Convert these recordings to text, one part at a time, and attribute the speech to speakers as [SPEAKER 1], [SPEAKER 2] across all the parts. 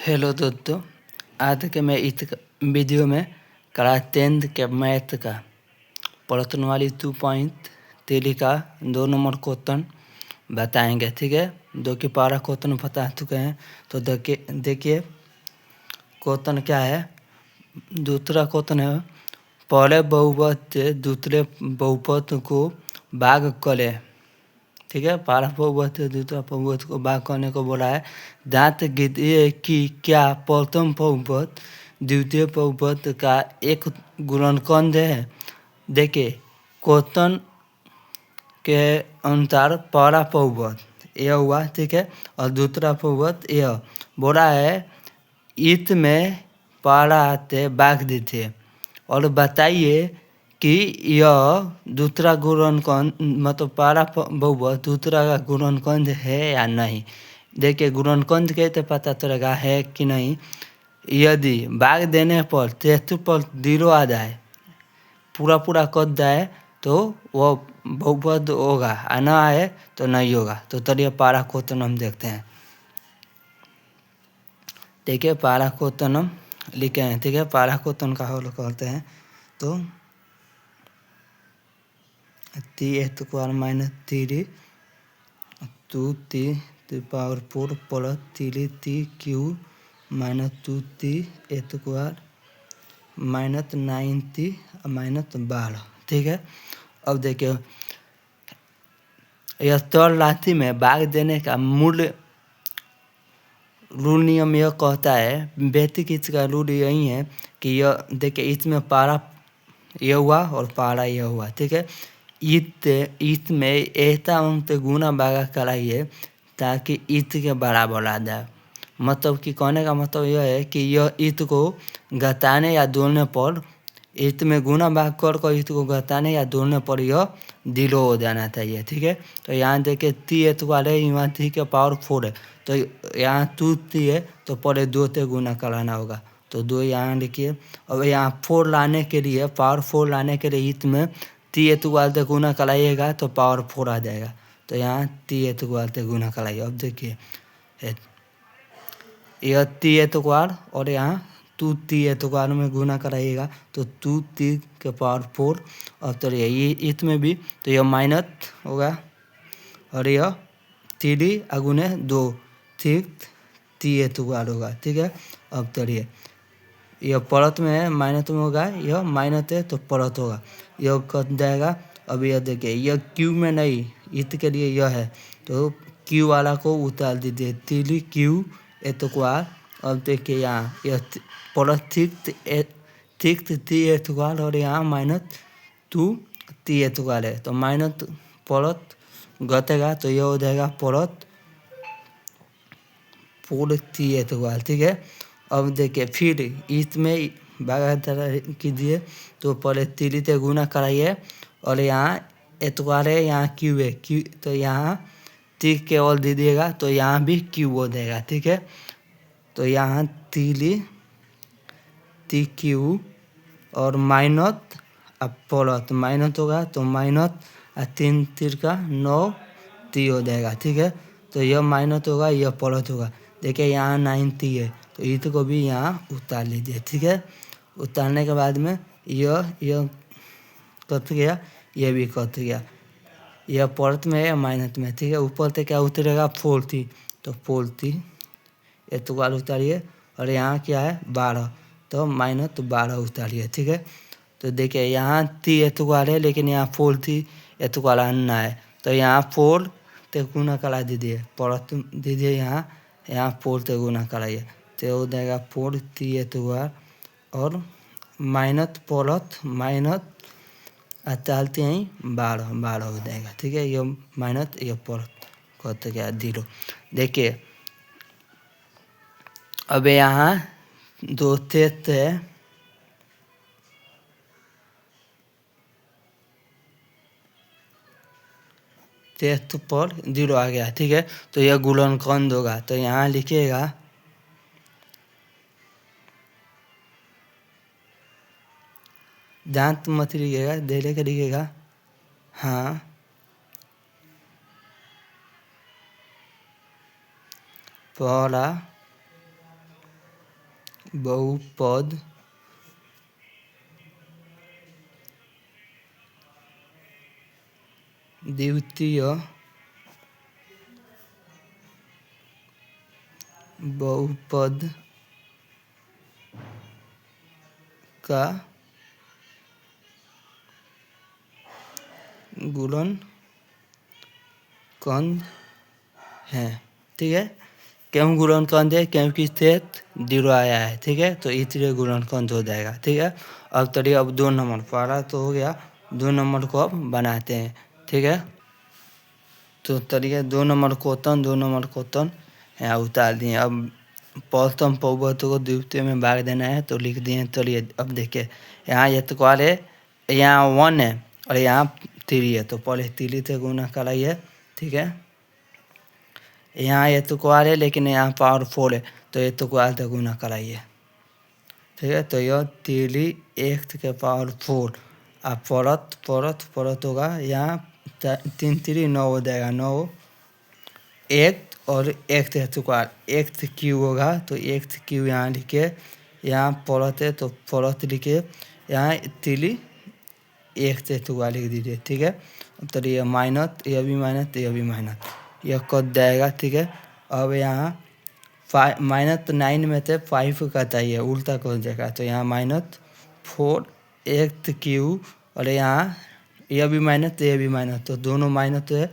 [SPEAKER 1] Hello दोस्तों, आज के मैं इस वीडियो में क्लास 10 के मैथ का प्रश्नवाली 2.3 का 2 नंबर क्वेश्चन बताएंगे। ठीक है, जो कि पारा क्वेश्चन बता चुके हैं। तो देखिए क्वेश्चन क्या है। दूसरा क्वेश्चन है, पहले बहुपद से दूसरे बहुपद को भाग करें। ठीक है, पहला बहुपद से दूसरा बहुपद को भाग करने को बोला है। जांच कीजिए कि क्या प्रथम बहुपद द्वितीय बहुपद का एक गुणनखंड है। देखिए क्वेश्चन के अनुसार पहला बहुपद यह हुआ, ठीक है, और दूसरा बहुपद यह बोला है। इसमें पहला से भाग दीजिए और बताइए कि यह दूसरा गुणनखंड मतलब पहला बहुपद दूसरा का गुणनखंड है या नहीं। देखिए गुणनखंड कैसे पता चलेगा है कि नहीं। यदि भाग देने पर 73 पर 0 आ जाए, पूरा कट जाए तो वो बहुपद होगा, और ना आए तो नहीं होगा। तो चलिए पहला क्वेश्चन हम देखते हैं। देखिए पहला क्वेश्चन हम लिखे हैं। ठीक है, पहला क्वेश्चन का हल करते हैं। तो 3x² - 3 2t⁴ plus 3t³ - 2t² - 9t - 12। ठीक है, अब देखिए यह चर राशि में भाग देने का मूल्य रूल नियम यह कहता है, बेसिक इसका रूल यही है कि यह देखिए इसमें पारा यह हुआ और पारा यह हुआ। ठीक है, इसमें ऐसा अंक से गुना भागा कराइए ताकि इत के बराबर आ जाए। मतलब कि कहने का मतलब यह है कि यह इत को घटाने या जोड़ने पर, इत में गुना भाग कर इत को घटाने या जोड़ने पर यह 0 हो जाना चाहिए। ठीक है, तो यहाँ देखिए 3 वाले यहाँ 3 के पावर 4 है, तो यहाँ 2 है तो पहले 2 से गुना कराना होगा। तो 2 यहाँ लिखिए। अब यहाँ 4 लाने के लिए, पावर 4 लाने के लिए इसमें 3 वाले से गुना कराइएगा तो पावर 4 आ जाएगा। तो यहाँ 3 वाले से गुना कराइए। अब देखिए यह 3 और यहाँ 2 में गुना कराइएगा तो 2 के पावर 4। और चलिए ये इसमें भी तो यह माइनस होगा और यह 3 अगुने 2 3 होगा। ठीक है, अब चलिए यह परत में है, माइनस में होगा, यह माइनस है तो परत होगा, यह कट जाएगा। अब यह देखिए यह क्यू में नहीं, इसके लिए यह है तो क्यू वाला को उतार दीजिए 3 अब देखिए यहाँ यह प्लस 6 और यहाँ -2 है तो माइनस परत घटेगा तो यह हो जाएगा परत 4 ठीक है। अब देखिए फिर इसमें भागाकार कीजिए तो पहले 3 से गुना कराइए और यहाँ एतवार है, यहाँ क्यू है, क्यू तो यहाँ 3 केवल दीजिएगा तो यहाँ भी क्यू हो जाएगा। ठीक है, तो यहाँ 3 और माइनस अब प्लस माइनस होगा तो माइनस 3 - 9 हो जाएगा। ठीक है, तो यह माइनस होगा, यह प्लस होगा। देखिए यहाँ 90 है तो इसको भी यहाँ उतार लीजिए। ठीक है, उतारने के बाद में यह कट गया, यह भी कट गया, यह प्लस में है माइनस में। ठीक है, ऊपर से क्या उतरेगा 40 तो 40 एतवार उतारिए और यहाँ क्या है 12 तो -12 उतारिए। ठीक है, तो देखिए यहाँ 3 एतवार है लेकिन यहाँ 40 एतवार आना है तो यहाँ 4 से गुना करा दीजिए, परत दीजिए, यहाँ 4 से गुना कराइए तो हो जाएगा 4 3 एतवार और माइनस प्लस माइनस डालते हैं 12 हो जाएगा। ठीक है, ये माइनस ये प्लस करते गया 0। देखिए अब यहाँ 2 टेस्ट है, टेस्ट पर 0 आ गया। ठीक है, तो यह गुणनखंड होगा तो यहाँ लिखिएगा दांत मत लिखिएगा, धीरे के लिखिएगा। हाँ पहला बहुपद द्वितीय बहुपद का गुणनखंड है। ठीक है, क्यों गुणनखंड है? क्योंकि सेट 0 आया है। ठीक है, तो इसलिए गुणनखंड हो जाएगा। ठीक है, अब चलिए अब 2 नंबर पहला तो हो गया, 2 नंबर को अब बनाते हैं। ठीक है, तो चलिए 2 नंबर क्वेश्चन यहाँ उतार दिए। अब प्रथम बहुपद को द्वितीय में भाग देना है तो लिख दिए। चलिए अब देखिए, यहाँ ये तो है, यहाँ 1 है और यहाँ 3 है, तो पहले 3 से गुना कराइए। ठीक है, यहाँ ये तो है लेकिन यहाँ पावर 4 है, तो ये तो से गुना कराइए। ठीक है, तो यह 3 x के पावर 4 अब परत होगा, यहाँ 3 3 9 हो जाएगा, 9 एक और x स्क्वायर एक्स क्यू होगा, तो एक्स क्यू यहाँ लिखे, यहाँ परत है तो परत लिखे, यहाँ 3 एक्स स्क्वायर लिख दीजिए। ठीक है, तो ये माइनस, यह भी माइनस, यह भी माइनस, यह कट जाएगा। ठीक है, अब यहाँ -9 में से 5 का चाहिए, उल्टा कर जाएगा, तो यहाँ -4 एक्स क्यू और यहाँ यह भी माइनस, यह भी माइनस, तो दोनों माइनस है,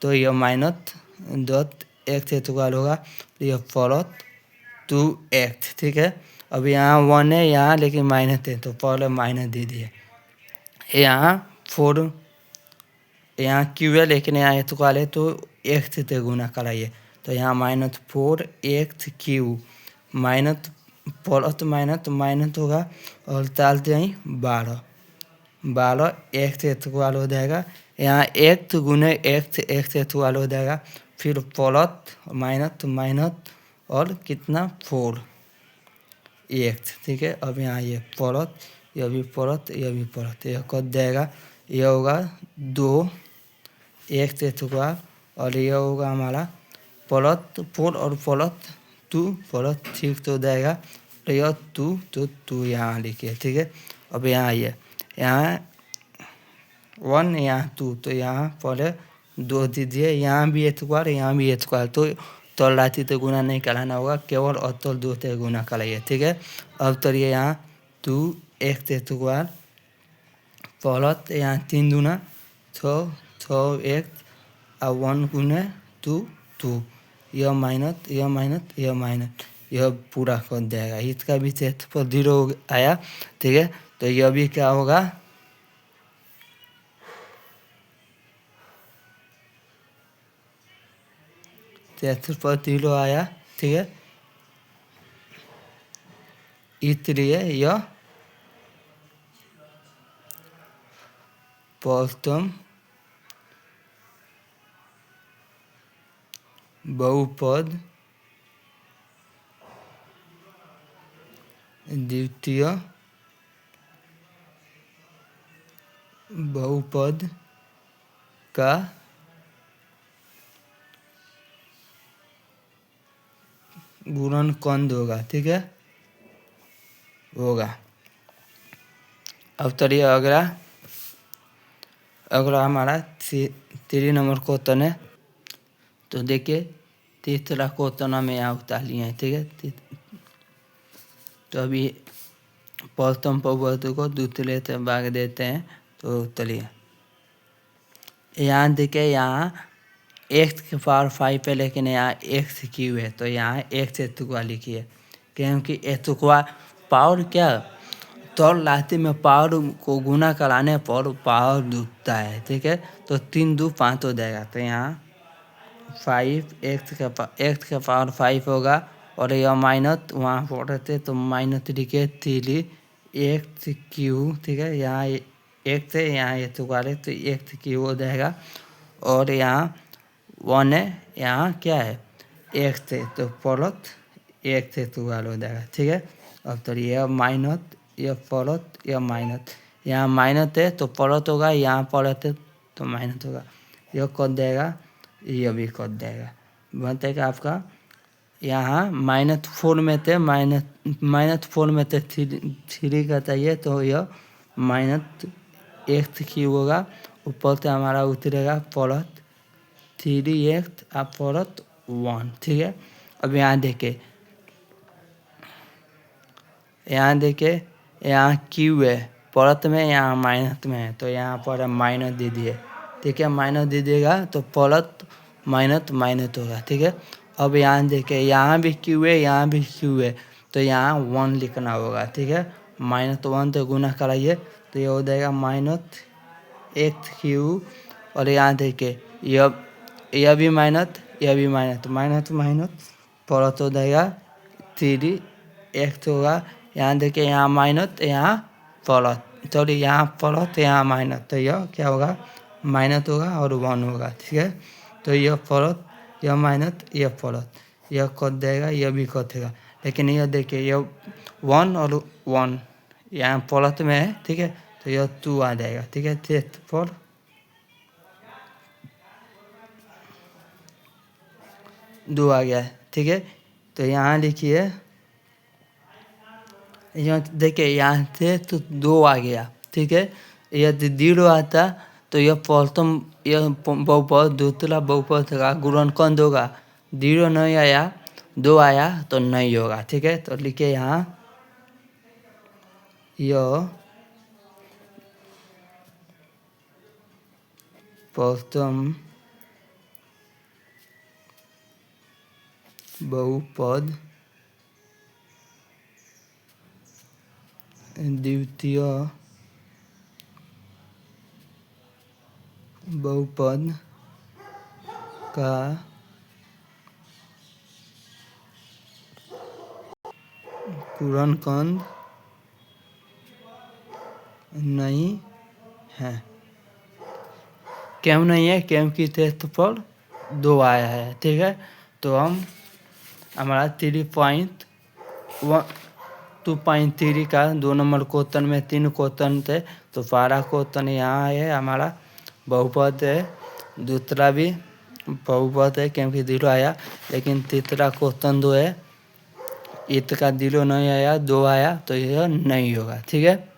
[SPEAKER 1] तो यह -10 स्क्वायर होगा, तो यह परत 2x। ठीक है, अब यहाँ 1 है यहाँ लेकिन माइनस है, तो पहले माइनस दे दिए। यहाँ 4 यहाँ क्यू है लेकिन यहाँ स्क्वायर है, तो x से गुना कराइए, तो यहाँ -4 x Q minus plus minus होगा और डालते हैं 12 एक्स स्क्वायर हो जाएगा। यहाँ एक्स गुने एक्स स्क्वायर हो जाएगा, फिर प्लस माइनस और कितना 4 एक्स। ठीक है, अब यहाँ ये प्लस, यह भी प्लस, यह भी प्लस, यह कट जाएगा, यह होगा 2 एक्स स्क्वायर और यह होगा हमारा प्लस 4 और प्लस 2 प्लस 6 हो जाएगा, तो यह 2 तो 2 यहाँ लिखिए। ठीक है, अब यहाँ आइए, यहाँ 1 यहाँ 2, तो यहाँ पहले 2 दीजिए, यहाँ भी स्क्वायर यहाँ भी स्क्वायर, तो तल राशि तो गुना नहीं कराना होगा, केवल अतल 2 से गुना कराइए। ठीक है, अब चलिए यहाँ 2 एक्स स्क्वायर प्लस यहाँ 3 दूना 6 एक्स और 1 गुने 2 यह माइनस, यह माइनस, यह माइनस, यह पूरा कर जाएगा, इसका भी क्षेत्रफल 0 आया। ठीक है, तो यह भी क्या होगा, क्षेत्रफल 0 आया। ठीक है, इसलिए यह प्रथम बहुपद द्वितीय बहुपद का गुणनखंड होगा। ठीक है, होगा। अब चलिए अगला हमारा 3 नंबर क्वेश्चन है, तो देखिए तीसरा क्वेश्चन हमें यहाँ उतार लिए हैं। ठीक है, तो अभी प्रथम बहुपद को दूसरे से भाग देते हैं, तो चलिए यहाँ देखिए, यहाँ x के पावर 5 है लेकिन यहाँ एक्स क्यू है, तो यहाँ एक्स स्क्वायर लिखिए, क्योंकि स्क्वायर पावर क्या तो लाते में पावर को गुना कराने पर पावर जुटता है। ठीक है, तो 3 2 5 हो जाएगा, तो यहाँ 5 एक्स का पावर 5 होगा और यह माइनस वहाँ पढ़े थे तो माइनस लिखे 3 एक्स क्यू। ठीक है, यहाँ एक्स है यहाँ ये स्क्वायर है, तो एक्स क्यू हो जाएगा और यहाँ 1 है यहाँ क्या है एक्स है, तो प्लस एक्स स्क्वायर हो जाएगा। ठीक है, अब तो यह माइनस, यह प्लस, यह माइनस, यहाँ माइनस है तो प्लस होगा, यहाँ प्लस है तो माइनस होगा, यह कट जाएगा, यह भी कट जाएगा, बनता है आपका यहाँ -4 में थे, -4 में थे 3 का चाहिए, तो यह -x³ होगा। ऊपर से हमारा उतरेगा +3x और +1, ठीक है। अब यहाँ देखे, यहाँ क्यू है परत में, यहाँ माइनस में है, तो यहाँ पर माइनस दे दिए, ठीक है। माइनस दे देगा तो प्लस माइनस माइनस होगा, ठीक है। अब यहाँ देखे, यहाँ भी क्यू है, यहाँ भी क्यू है, तो यहाँ 1 लिखना होगा, ठीक है। -1 तो गुना कराइए, तो ये हो जाएगा -x³ और यहाँ देखिए यह भी माइनस, यह भी माइनस, माइनस माइनस प्लस हो जाएगा 3x होगा। यहाँ देखिए, यहाँ माइनस, यहाँ प्लस, सॉरी यहाँ प्लस यहाँ माइनस, तो यह क्या होगा, माइनस होगा और 1 होगा, ठीक है। तो यह प्लस, यह माइनस, यह प्लस, यह कट जाएगा, यह भी कटेगा। लेकिन यह देखिए, यह 1 और 1 यहाँ प्लस में है, ठीक है, तो यह 2 आ जाएगा, ठीक है। टेस्ट पर 2 आ गया है, ठीक है। तो यहाँ लिखिए, यहाँ देखिए, यहाँ से तो 2 आ गया, ठीक है। यह 0 आता तो यह प्रथम, यह बहुपद, दूसरा बहुपद का गुणनखंड होगा। 0 नहीं आया, 2 आया तो नहीं होगा, ठीक है। तो लिखिए यहाँ, यह प्रथम बहुपद, द्वितीय बहुपद का गुणनखंड नहीं है। क्यों नहीं है? क्योंकि टेस्ट पर 2 आया है, ठीक है। तो हम हमारा 2.3 का 2 नंबर क्वेश्चन में 3 क्वेश्चन थे, तो पहला क्वेश्चन यहाँ है, हमारा बहुपद है, दूसरा भी बहुपद है क्योंकि 0 आया, लेकिन तीसरा क्वेश्चन 2 है, इसका 0 नहीं आया, 2 आया, तो यह नहीं होगा, ठीक है।